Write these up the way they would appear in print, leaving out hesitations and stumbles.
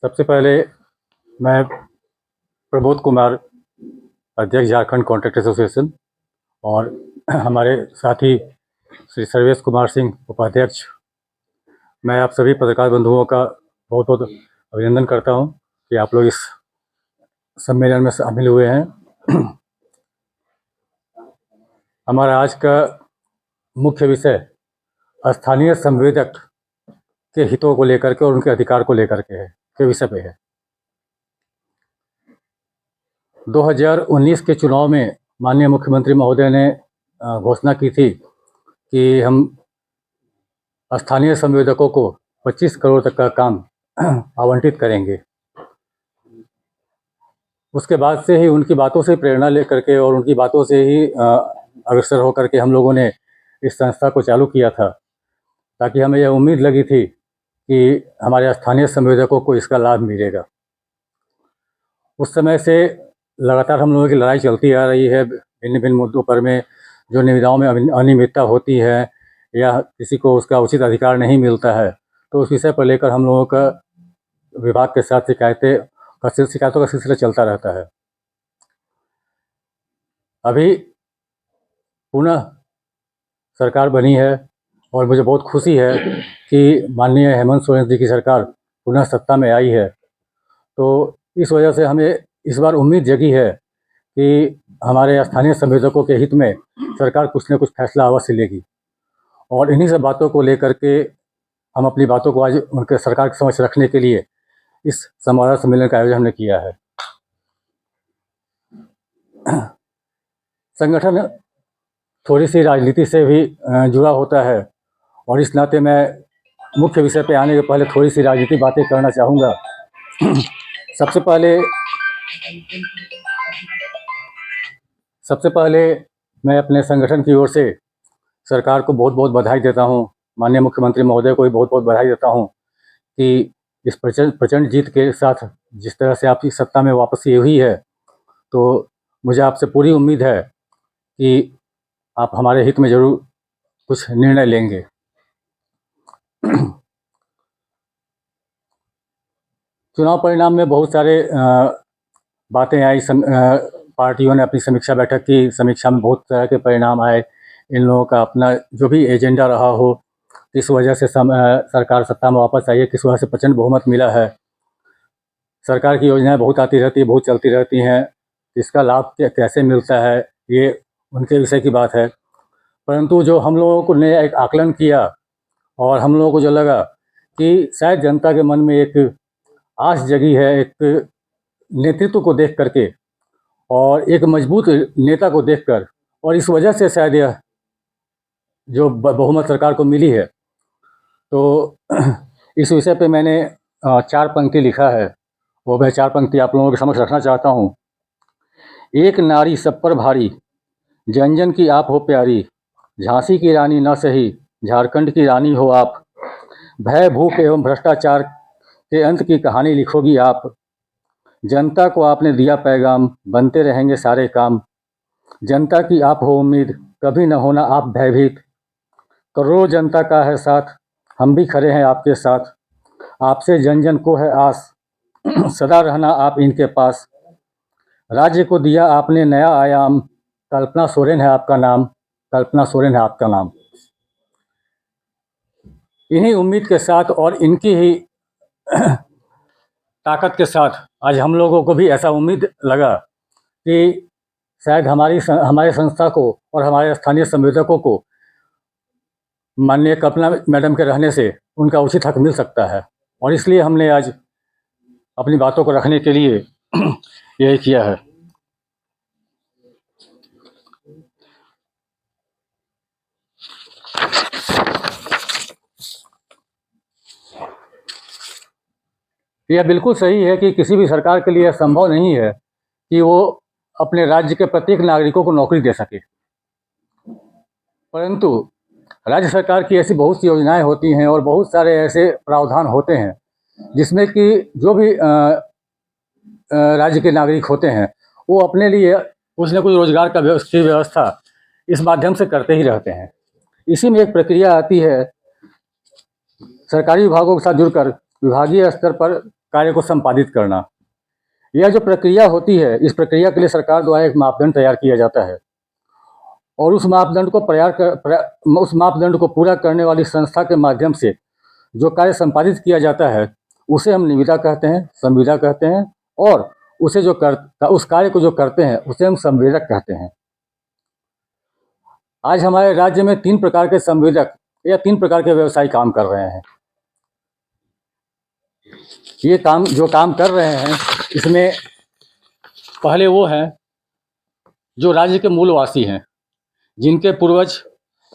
सबसे पहले मैं प्रबोध कुमार, अध्यक्ष झारखंड कॉन्ट्रैक्ट एसोसिएशन, और हमारे साथी श्री सर्वेश कुमार सिंह, उपाध्यक्ष, मैं आप सभी पत्रकार बंधुओं का बहुत बहुत अभिनंदन करता हूं कि आप लोग इस सम्मेलन में शामिल हुए हैं। हमारा आज का मुख्य विषय स्थानीय संवेदक के हितों को लेकर के और उनके अधिकार को लेकर के विषय पे है। 2019 के चुनाव में माननीय मुख्यमंत्री महोदय ने घोषणा की थी कि हम स्थानीय संवेदकों को 25 करोड़ तक का काम आवंटित करेंगे। उसके बाद से ही उनकी बातों से प्रेरणा लेकर के और उनकी बातों से ही अग्रसर होकर के हम लोगों ने इस संस्था को चालू किया था, ताकि हमें यह उम्मीद लगी थी कि हमारे स्थानीय संवेदकों को इसका लाभ मिलेगा। उस समय से लगातार हम लोगों की लड़ाई चलती आ रही है भिन्न भिन्न मुद्दों पर में, जो निविदाओं में अनियमितता होती है या किसी को उसका उचित अधिकार नहीं मिलता है, तो उस विषय पर लेकर हम लोगों का विभाग के साथ शिकायतों का सिलसिला चलता रहता है। अभी पुनः सरकार बनी है और मुझे बहुत खुशी है कि माननीय हेमंत सोरेन जी की सरकार पुनः सत्ता में आई है। तो इस वजह से हमें इस बार उम्मीद जगी है कि हमारे स्थानीय संवेदकों के हित में सरकार कुछ न कुछ फैसला अवश्य लेगी, और इन्हीं सब बातों को लेकर के हम अपनी बातों को आज उनके सरकार के समक्ष रखने के लिए इस संवाद सम्मेलन का आयोजन हमने किया है। संगठन थोड़ी सी राजनीति से भी जुड़ा होता है, और इस नाते मैं मुख्य विषय पे आने के पहले थोड़ी सी राजनीतिक बातें करना चाहूँगा। सबसे पहले मैं अपने संगठन की ओर से सरकार को बहुत बहुत बधाई देता हूँ, माननीय मुख्यमंत्री महोदय को भी बहुत बहुत बधाई देता हूँ कि इस प्रचंड जीत के साथ जिस तरह से आपकी सत्ता में वापसी हुई है, तो मुझे आपसे पूरी उम्मीद है कि आप हमारे हित में ज़रूर कुछ निर्णय लेंगे। चुनाव परिणाम में बहुत सारे बातें आई। पार्टियों ने अपनी समीक्षा बैठक की, समीक्षा में बहुत तरह के परिणाम आए। इन लोगों का अपना जो भी एजेंडा रहा हो, किस वजह से सरकार सत्ता में वापस आई है, किस वजह से प्रचंड बहुमत मिला है। सरकार की योजनाएं बहुत आती रहती है, बहुत चलती रहती हैं, इसका लाभ कैसे मिलता है ये उनके विषय की बात है। परंतु जो हम लोगों ने एक आकलन किया और हम लोगों को जो लगा कि शायद जनता के मन में एक आस जगी है, एक नेतृत्व को देख करके और एक मजबूत नेता को देखकर, और इस वजह से शायद यह जो बहुमत सरकार को मिली है। तो इस विषय पे मैंने 4 पंक्ति लिखा है, वो मैं 4 पंक्ति आप लोगों के समक्ष रखना चाहता हूँ। एक नारी सब पर भारी, जन जन की आप हो प्यारी, झांसी की रानी न सही, झारखंड की रानी हो आप। भय भूख एवं भ्रष्टाचार के अंत की कहानी लिखोगी आप। जनता को आपने दिया पैगाम, बनते रहेंगे सारे काम। जनता की आप हो उम्मीद, कभी न होना आप भयभीत। करोड़ों जनता का है साथ, हम भी खड़े हैं आपके साथ। आपसे जन जन को है आस, सदा रहना आप इनके पास। राज्य को दिया आपने नया आयाम, कल्पना सोरेन है आपका नाम, कल्पना सोरेन है आपका नाम। इन्हीं उम्मीद के साथ और इनकी ही ताकत के साथ आज हम लोगों को भी ऐसा उम्मीद लगा कि शायद हमारे संस्था को और हमारे स्थानीय संवेदकों को माननीय कल्पना मैडम के रहने से उनका उचित हक मिल सकता है, और इसलिए हमने आज अपनी बातों को रखने के लिए यही किया है। यह बिल्कुल सही है कि किसी भी सरकार के लिए संभव नहीं है कि वो अपने राज्य के प्रत्येक नागरिकों को नौकरी दे सके, परंतु राज्य सरकार की ऐसी बहुत सी योजनाएं होती हैं और बहुत सारे ऐसे प्रावधान होते हैं जिसमें कि जो भी राज्य के नागरिक होते हैं वो अपने लिए कुछ न कुछ रोजगार की व्यवस्था इस माध्यम से करते ही रहते हैं। इसी में एक प्रक्रिया आती है, सरकारी विभागों के साथ जुड़कर विभागीय स्तर पर कार्य को संपादित करना। यह जो प्रक्रिया होती है, इस प्रक्रिया के लिए सरकार द्वारा एक मापदंड तैयार किया जाता है और उस मापदंड को पूरा करने वाली संस्था के माध्यम से जो कार्य संपादित किया जाता है उसे हम निविदा कहते हैं, संविदा कहते हैं, और उस कार्य को जो करते हैं उसे हम संवेदक कहते हैं। आज हमारे राज्य में 3 प्रकार के संवेदक या 3 प्रकार के व्यवसायी काम कर रहे हैं। ये काम कर रहे हैं, इसमें पहले वो हैं जो राज्य के मूलवासी हैं, जिनके पूर्वज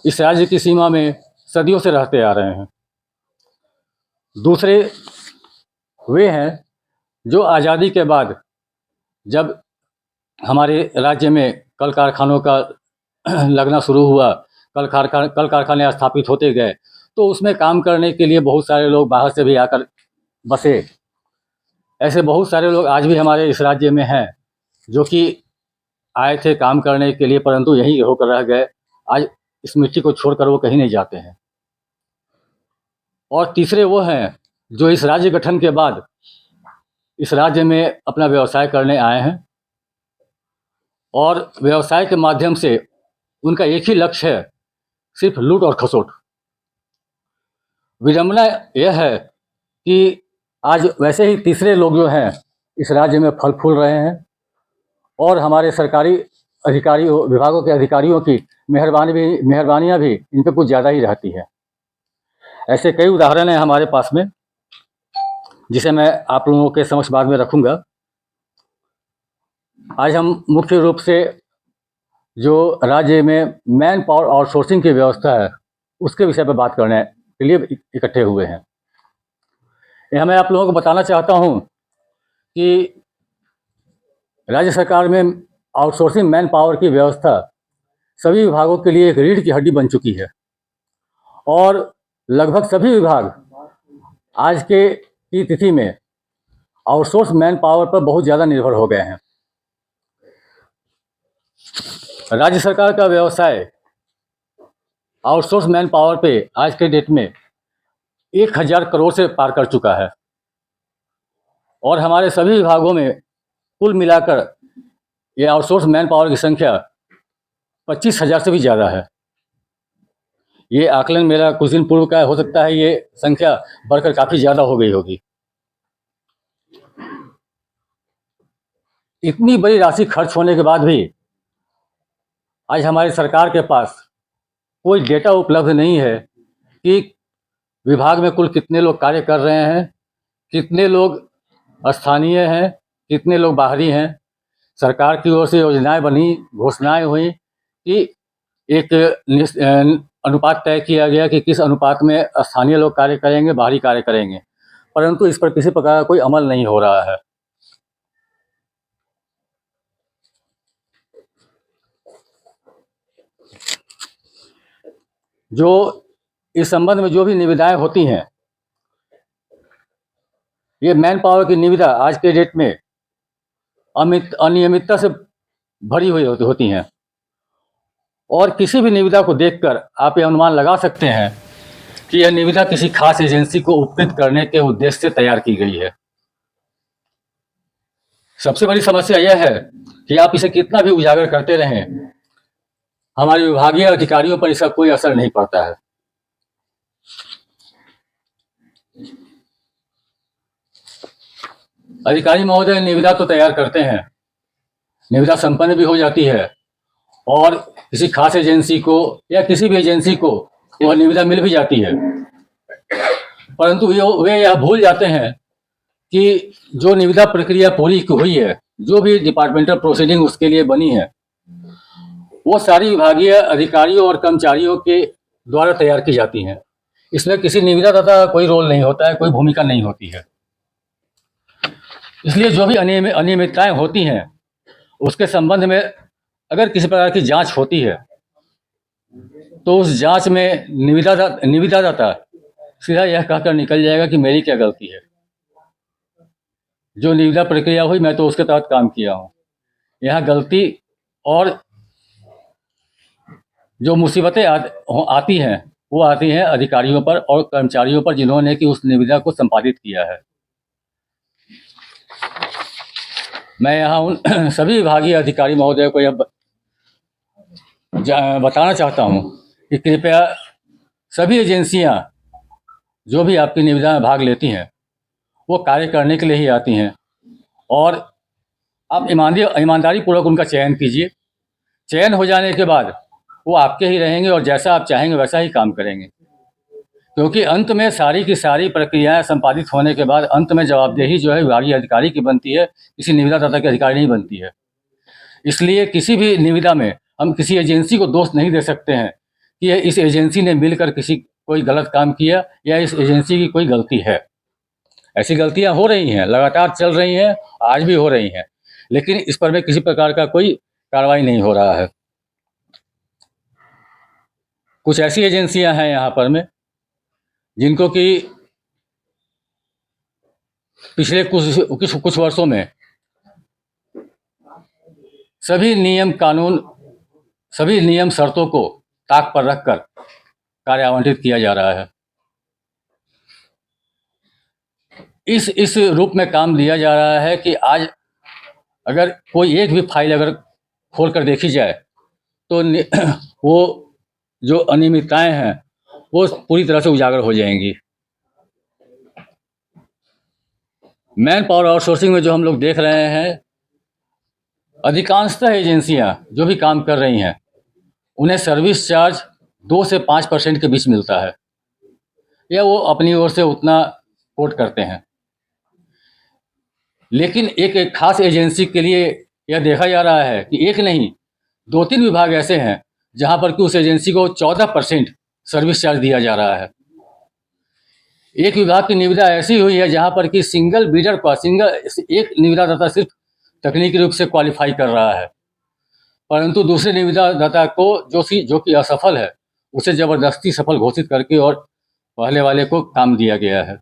इस राज्य की सीमा में सदियों से रहते आ रहे हैं। दूसरे वे हैं जो आज़ादी के बाद जब हमारे राज्य में कल कारखानों का लगना शुरू हुआ, कल कारखाने स्थापित होते गए, तो उसमें काम करने के लिए बहुत सारे लोग बाहर से भी आकर बसे। ऐसे बहुत सारे लोग आज भी हमारे इस राज्य में हैं जो कि आए थे काम करने के लिए, परंतु यहीं होकर रह गए। आज इस मिट्टी को छोड़कर वो कहीं नहीं जाते हैं। और तीसरे वो हैं जो इस राज्य गठन के बाद इस राज्य में अपना व्यवसाय करने आए हैं और व्यवसाय के माध्यम से उनका एक ही लक्ष्य है, सिर्फ लूट और खसोट। विडंबना यह है कि आज वैसे ही तीसरे लोग जो हैं इस राज्य में फल फूल रहे हैं और हमारे सरकारी अधिकारियों, विभागों के अधिकारियों की मेहरबानियाँ भी इन पर कुछ ज़्यादा ही रहती है। ऐसे कई उदाहरण हैं हमारे पास में, जिसे मैं आप लोगों के समक्ष बाद में रखूँगा। आज हम मुख्य रूप से जो राज्य में मैन पावर आउटसोर्सिंग की व्यवस्था है उसके विषय पर बात करने के लिए इकट्ठे हुए हैं। यह मैं आप लोगों को बताना चाहता हूँ कि राज्य सरकार में आउटसोर्सिंग मैन पावर की व्यवस्था सभी विभागों के लिए एक रीढ़ की हड्डी बन चुकी है और लगभग सभी विभाग आज की तिथि में आउटसोर्स मैन पावर पर बहुत ज़्यादा निर्भर हो गए हैं। राज्य सरकार का व्यवसाय आउटसोर्स मैन पावर पे आज के डेट में 1000 करोड़ से पार कर चुका है और हमारे सभी विभागों में कुल मिलाकर ये आउटसोर्स मैन पावर की संख्या 25,000 से भी ज़्यादा है। ये आकलन मेरा कुछ दिन पूर्व का हो सकता है, ये संख्या बढ़कर काफ़ी ज़्यादा हो गई होगी। इतनी बड़ी राशि खर्च होने के बाद भी आज हमारी सरकार के पास कोई डेटा उपलब्ध नहीं है कि विभाग में कुल कितने लोग कार्य कर रहे हैं, कितने लोग स्थानीय हैं, कितने लोग बाहरी हैं। सरकार की ओर से योजनाएं बनी, घोषणाएं हुई कि एक अनुपात तय किया गया कि किस अनुपात में स्थानीय लोग कार्य करेंगे, बाहरी कार्य करेंगे, परंतु इस पर किसी प्रकार का कोई अमल नहीं हो रहा है। जो इस संबंध में जो भी निविदाएं होती हैं, ये मैन पावर की निविदा आज के डेट में अनियमितता से भरी हुई होती हैं और किसी भी निविदा को देखकर आप ये अनुमान लगा सकते हैं कि यह निविदा किसी खास एजेंसी को उपकृत करने के उद्देश्य से तैयार की गई है। सबसे बड़ी समस्या यह है कि आप इसे कितना भी उजागर करते रहें, हमारे विभागीय अधिकारियों पर इसका कोई असर नहीं पड़ता है। अधिकारी महोदय निविदा तो तैयार करते हैं, निविदा संपन्न भी हो जाती है और किसी खास एजेंसी को या किसी भी एजेंसी को वह निविदा मिल भी जाती है, परंतु वे यह भूल जाते हैं कि जो निविदा प्रक्रिया पूरी हुई है, जो भी डिपार्टमेंटल प्रोसीडिंग उसके लिए बनी है, वो सारी विभागीय अधिकारियों और कर्मचारियों के द्वारा तैयार की जाती हैं। इसमें किसी निविदादाता का कोई रोल नहीं होता है, कोई भूमिका नहीं होती है। इसलिए जो भी अनियमितताएं होती हैं उसके संबंध में अगर किसी प्रकार की जांच होती है तो उस जांच में निविदादाता सीधा यह कहकर निकल जाएगा कि मेरी क्या गलती है, जो निविदा प्रक्रिया हुई मैं तो उसके तहत काम किया हूँ। यहाँ गलती और जो मुसीबतें आती हैं वो आती हैं अधिकारियों पर और कर्मचारियों पर जिन्होंने कि उस निविदा को संपादित किया है। मैं यहाँ उन सभी विभागीय अधिकारी महोदय को यह बताना चाहता हूँ कि कृपया सभी एजेंसियाँ जो भी आपकी निविदा में भाग लेती हैं वो कार्य करने के लिए ही आती हैं, और आप ईमानदारी पूर्वक उनका चयन कीजिए। चयन हो जाने के बाद वो आपके ही रहेंगे और जैसा आप चाहेंगे वैसा ही काम करेंगे, क्योंकि अंत में सारी की सारी प्रक्रियाएं संपादित होने के बाद अंत में जवाबदेही जो है विभागीय अधिकारी की बनती है, किसी निविदादाता के अधिकारी नहीं बनती है। इसलिए किसी भी निविदा में हम किसी एजेंसी को दोष नहीं दे सकते हैं कि इस एजेंसी ने मिलकर कोई गलत काम किया या इस एजेंसी की कोई गलती है। ऐसी गलतियां हो रही हैं, लगातार चल रही हैं, आज भी हो रही हैं, लेकिन इस पर में किसी प्रकार का कोई कार्रवाई नहीं हो रहा है। कुछ ऐसी एजेंसियां हैं यहाँ पर में जिनको कि पिछले कुछ वर्षों में सभी नियम शर्तों को ताक पर रखकर कार्य आवंटित किया जा रहा है। इस रूप में काम दिया जा रहा है कि आज अगर कोई एक भी फाइल अगर खोल कर देखी जाए तो वो जो अनियमितताएं हैं वो पूरी तरह से उजागर हो जाएंगी। मैन पावर आउटसोर्सिंग में जो हम लोग देख रहे हैं, अधिकांशतः एजेंसियां जो भी काम कर रही हैं उन्हें सर्विस चार्ज 2 से 5% के बीच मिलता है, या वो अपनी ओर से उतना कोट करते हैं। लेकिन एक खास एजेंसी के लिए यह देखा जा रहा है कि एक नहीं 2-3 विभाग ऐसे हैं जहां पर कि उस एजेंसी को 14% सर्विस चार्ज दिया जा रहा है। एक विभाग की निविदा ऐसी हुई है जहां पर कि सिंगल बीडर का एक निविदादाता सिर्फ तकनीकी रूप से क्वालिफाई कर रहा है, परंतु दूसरे निविदादाता को जो कि असफल है उसे जबरदस्ती सफल घोषित करके और पहले वाले को काम दिया गया है।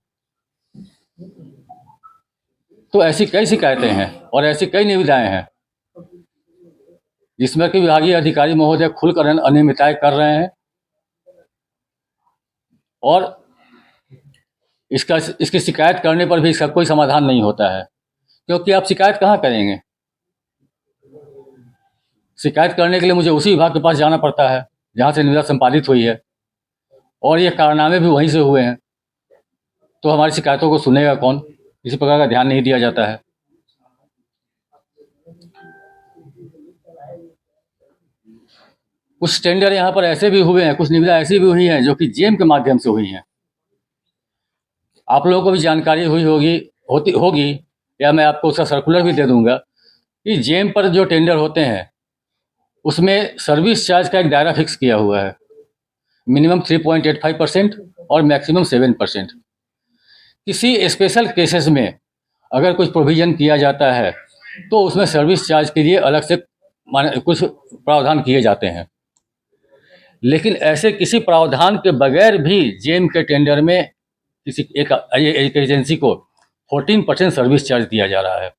तो ऐसी कई शिकायतें हैं और ऐसी कई निविदाएं हैं जिसमें कि विभागीय अधिकारी महोदय खुलकर अनियमितताएं कर रहे हैं, और इसकी शिकायत करने पर भी इसका कोई समाधान नहीं होता है, क्योंकि आप शिकायत कहाँ करेंगे? शिकायत करने के लिए मुझे उसी विभाग के पास जाना पड़ता है जहाँ से निविदा संपादित हुई है, और ये कारनामे भी वहीं से हुए हैं। तो हमारी शिकायतों को सुनेगा कौन? किसी प्रकार का ध्यान नहीं दिया जाता है। कुछ टेंडर यहाँ पर ऐसे भी हुए हैं, कुछ निविदा ऐसी भी हुई हैं जो कि जेम के माध्यम से हुई हैं। आप लोगों को भी जानकारी होगी, या मैं आपको उसका सर्कुलर भी दे दूंगा कि जेम पर जो टेंडर होते हैं उसमें सर्विस चार्ज का एक दायरा फिक्स किया हुआ है, मिनिमम 3.85% और मैक्सिमम 7%। किसी स्पेशल केसेस में अगर कुछ प्रोविज़न किया जाता है तो उसमें सर्विस चार्ज के लिए अलग से कुछ प्रावधान किए जाते हैं, लेकिन ऐसे किसी प्रावधान के बगैर भी जेम के टेंडर में एक एजेंसी को 14% सर्विस चार्ज दिया जा रहा है।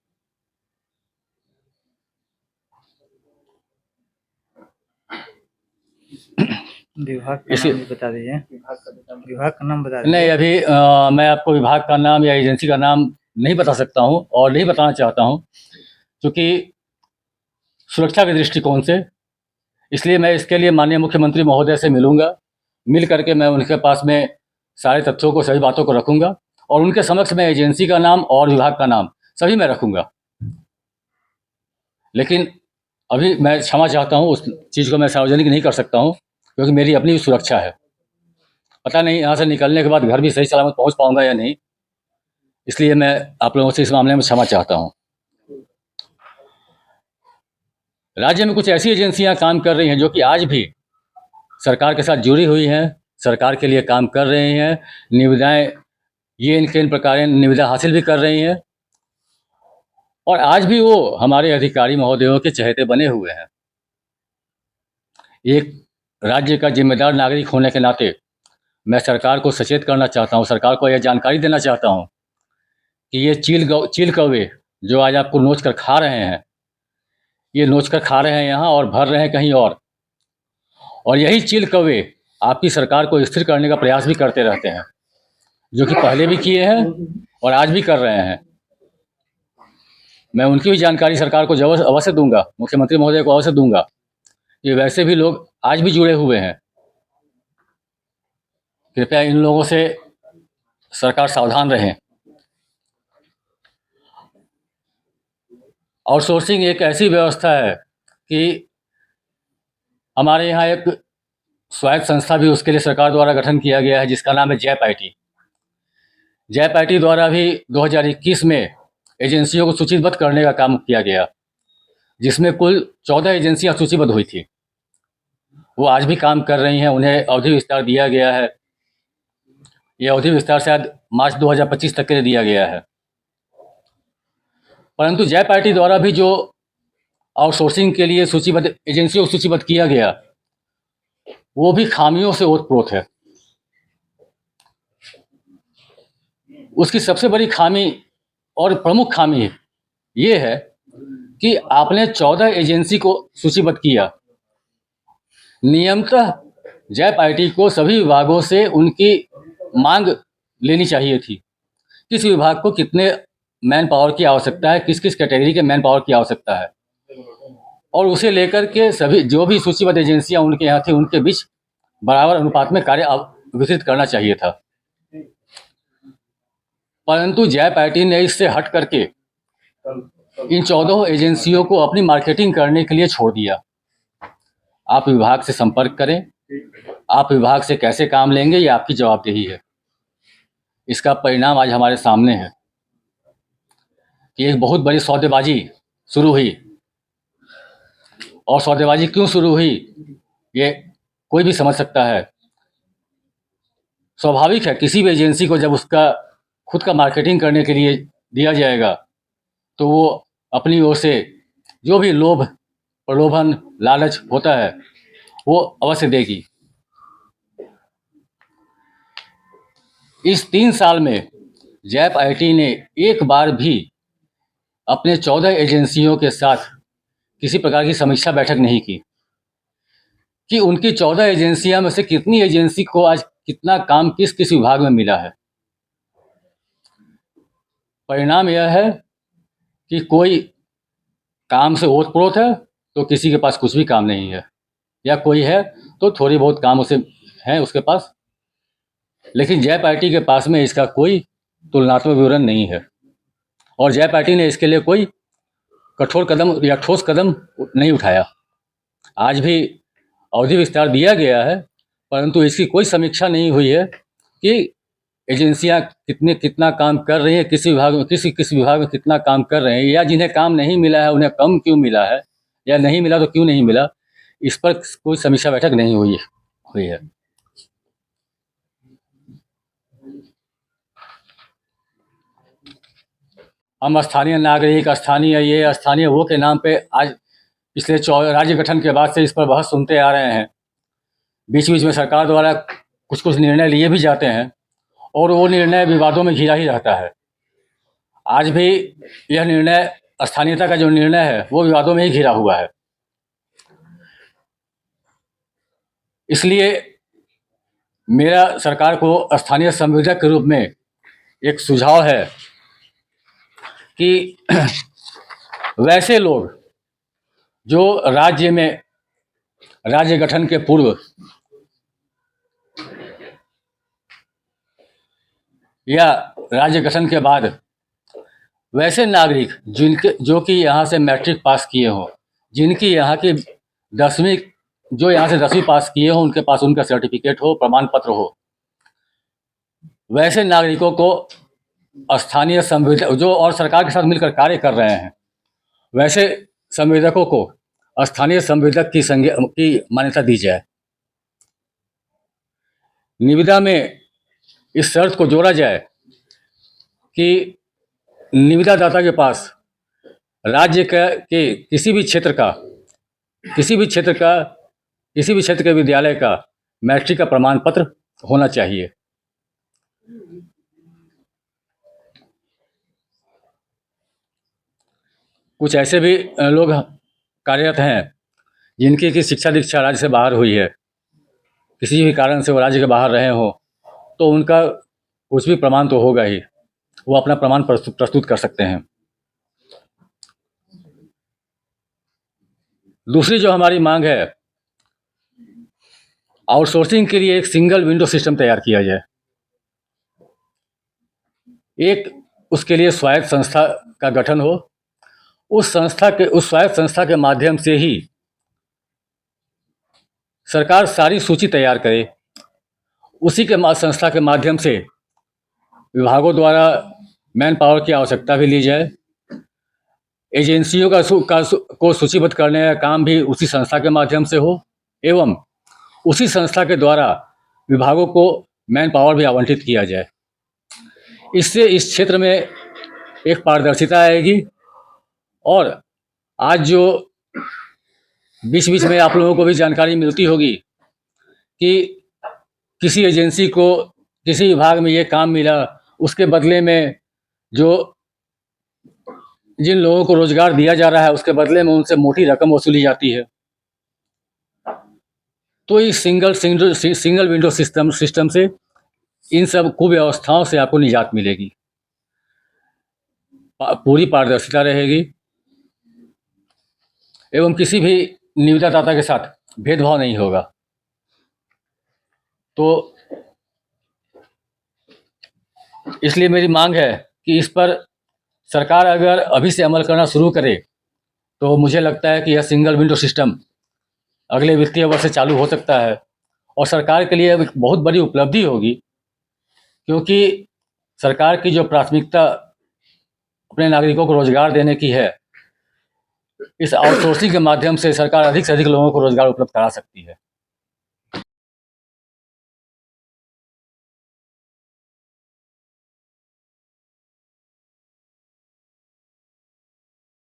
विभाग का नाम बता दीजिए। विभाग का नाम बता दीजिए। नहीं, अभी मैं आपको विभाग का नाम या एजेंसी का नाम नहीं बता सकता हूं और नहीं बताना चाहता हूं, क्योंकि सुरक्षा के दृष्टिकोण से। इसलिए मैं इसके लिए माननीय मुख्यमंत्री महोदय से मिलूंगा, मिल करके मैं उनके पास में सारे तथ्यों को, सभी बातों को रखूंगा और उनके समक्ष मैं एजेंसी का नाम और विभाग का नाम सभी मैं रखूंगा। लेकिन अभी मैं क्षमा चाहता हूं, उस चीज़ को मैं सार्वजनिक नहीं कर सकता हूं, क्योंकि मेरी अपनी भी सुरक्षा है। पता नहीं यहाँ से निकलने के बाद घर भी सही सलामत पहुँच पाऊंगा या नहीं, इसलिए मैं आप लोगों से इस मामले में क्षमा चाहता हूँ। राज्य में कुछ ऐसी एजेंसियां काम कर रही हैं जो कि आज भी सरकार के साथ जुड़ी हुई हैं, सरकार के लिए काम कर रही हैं, निविदाएं इन प्रकार निविदा हासिल भी कर रही हैं, और आज भी वो हमारे अधिकारी महोदयों के चहेते बने हुए हैं। एक राज्य का जिम्मेदार नागरिक होने के नाते मैं सरकार को सचेत करना चाहता हूँ, सरकार को यह जानकारी देना चाहता हूँ कि ये चील कौवे जो आज आपको नोच कर खा रहे हैं, ये नोच कर खा रहे हैं यहाँ और भर रहे हैं कहीं और यही चील कौवे आपकी सरकार को स्थिर करने का प्रयास भी करते रहते हैं, जो कि पहले भी किए हैं और आज भी कर रहे हैं। मैं उनकी भी जानकारी सरकार को अवश्य दूंगा, मुख्यमंत्री महोदय को अवश्य दूंगा कि वैसे भी लोग आज भी जुड़े हुए हैं। कृपया इन लोगों से सरकार सावधान रहें। आउटसोर्सिंग एक ऐसी व्यवस्था है कि हमारे यहाँ एक स्वायत्त संस्था भी उसके लिए सरकार द्वारा गठन किया गया है, जिसका नाम है जैप आईटी। जैप आईटी द्वारा भी 2021 में एजेंसियों को सूचीबद्ध करने का काम किया गया, जिसमें कुल 14 एजेंसियां सूचीबद्ध हुई थी। वो आज भी काम कर रही हैं, उन्हें अवधि विस्तार दिया गया है। ये अवधि विस्तार शायद मार्च 2025 तक के लिए दिया गया है। परंतु जैप आईटी द्वारा भी जो आउटसोर्सिंग के लिए सूचीबद्ध एजेंसियों को सूचीबद्ध किया गया, वो भी खामियों से ओतप्रोत है। उसकी सबसे बड़ी खामी और प्रमुख खामी ये है कि आपने 14 एजेंसी को सूचीबद्ध किया। नियमतः जैप आईटी को सभी विभागों से उनकी मांग लेनी चाहिए थी, किस विभाग को कितने मैन पावर की आवश्यकता है, किस किस कैटेगरी के मैन पावर की आवश्यकता है, और उसे लेकर के सभी जो भी सूचीबद्ध एजेंसियां उनके यहाँ थी उनके बीच बराबर अनुपात में कार्य वितरित करना चाहिए था। परंतु जैप आईटी ने इससे हट करके इन 14 एजेंसियों को अपनी मार्केटिंग करने के लिए छोड़ दिया। आप विभाग से संपर्क करें, आप विभाग से कैसे काम लेंगे ये आपकी जवाबदेही है। इसका परिणाम आज हमारे सामने है कि एक बहुत बड़ी सौदेबाजी शुरू हुई। और सौदेबाजी क्यों शुरू हुई ये कोई भी समझ सकता है। स्वाभाविक है, किसी भी एजेंसी को जब उसका खुद का मार्केटिंग करने के लिए दिया जाएगा तो वो अपनी ओर से जो भी लोभ, प्रलोभन, लालच होता है वो अवश्य देगी। इस 3 साल में जैप आईटी ने एक बार भी अपने 14 एजेंसियों के साथ किसी प्रकार की समीक्षा बैठक नहीं की कि उनकी 14 एजेंसियां में से कितनी एजेंसी को आज कितना काम किस किस विभाग में मिला है। परिणाम यह है कि कोई काम से ओतप्रोत है तो किसी के पास कुछ भी काम नहीं है, या कोई है तो थोड़ी बहुत काम उसे है उसके पास, लेकिन जैप आईटी के पास में इसका कोई तुलनात्मक विवरण नहीं है। और जैप आईटी ने इसके लिए कोई कठोर कदम या ठोस कदम नहीं उठाया। आज भी अवधि विस्तार दिया गया है, परंतु इसकी कोई समीक्षा नहीं हुई है कि एजेंसियां कितना काम कर रही हैं, किस विभाग में कितना काम कर रहे हैं, या जिन्हें काम नहीं मिला है उन्हें कम क्यों मिला है, या नहीं मिला तो क्यों नहीं मिला, इस पर कोई समीक्षा बैठक नहीं हुई है। हम स्थानीय नागरिक, स्थानीय वो के नाम पे आज पिछले राज्य गठन के बाद से इस पर बहस सुनते आ रहे हैं। बीच बीच में सरकार द्वारा कुछ कुछ निर्णय लिए भी जाते हैं और वो निर्णय विवादों में घिरा ही रहता है। आज भी यह निर्णय, स्थानीयता का जो निर्णय है वो विवादों में ही घिरा हुआ है। इसलिए मेरा सरकार को स्थानीय संवेदक के रूप में एक सुझाव है कि वैसे लोग जो राज्य गठन के पूर्व या राज्य गठन के बाद वैसे नागरिक जो कि यहाँ से मैट्रिक पास किए हों, जिनकी यहाँ की 10वीं जो यहाँ से 10वीं पास किए हों, उनके पास उनका सर्टिफिकेट हो, प्रमाण पत्र हो, वैसे नागरिकों को स्थानीय संवेदक जो और सरकार के साथ मिलकर कार्य कर रहे हैं, वैसे संवेदकों को स्थानीय संवेदक की मान्यता दी जाए। निविदा में इस शर्त को जोड़ा जाए कि निविदा दाता के पास राज्य के किसी भी क्षेत्र के विद्यालय का मैट्रिक का प्रमाण पत्र होना चाहिए। कुछ ऐसे भी लोग कार्यरत हैं जिनकी की शिक्षा दीक्षा राज्य से बाहर हुई है, किसी भी कारण से वो राज्य के बाहर रहे हो, तो उनका कुछ भी प्रमाण तो होगा ही, वो अपना प्रमाण प्रस्तुत कर सकते हैं। दूसरी जो हमारी मांग है, आउटसोर्सिंग के लिए एक सिंगल विंडो सिस्टम तैयार किया जाए। एक उसके लिए स्वायत्त संस्था का गठन हो, उस स्वायत्त संस्था के माध्यम से ही सरकार सारी सूची तैयार करे, उसी के संस्था के माध्यम से विभागों द्वारा मैन पावर की आवश्यकता भी ली जाए। एजेंसियों को सूचीबद्ध करने का काम भी उसी संस्था के माध्यम से हो, एवं उसी संस्था के द्वारा विभागों को मैन पावर भी आवंटित किया जाए। इससे इस क्षेत्र में एक पारदर्शिता आएगी। और आज जो बीच बीच में आप लोगों को भी जानकारी मिलती होगी कि किसी एजेंसी को किसी विभाग में ये काम मिला, उसके बदले में जिन लोगों को रोजगार दिया जा रहा है उसके बदले में उनसे मोटी रकम वसूली जाती है। तो इस सिंगल विंडो सिस्टम से इन सब कुव्यवस्थाओं से आपको निजात मिलेगी, पूरी पारदर्शिता रहेगी एवं किसी भी निविदादाता के साथ भेदभाव नहीं होगा। तो इसलिए मेरी मांग है कि इस पर सरकार अगर अभी से अमल करना शुरू करे तो मुझे लगता है कि यह सिंगल विंडो सिस्टम अगले वित्तीय वर्ष से चालू हो सकता है और सरकार के लिए एक बहुत बड़ी उपलब्धि होगी, क्योंकि सरकार की जो प्राथमिकता अपने नागरिकों को रोजगार देने की है, इस आउटसोर्सिंग के माध्यम से सरकार अधिक से अधिक लोगों को रोजगार उपलब्ध करा सकती है।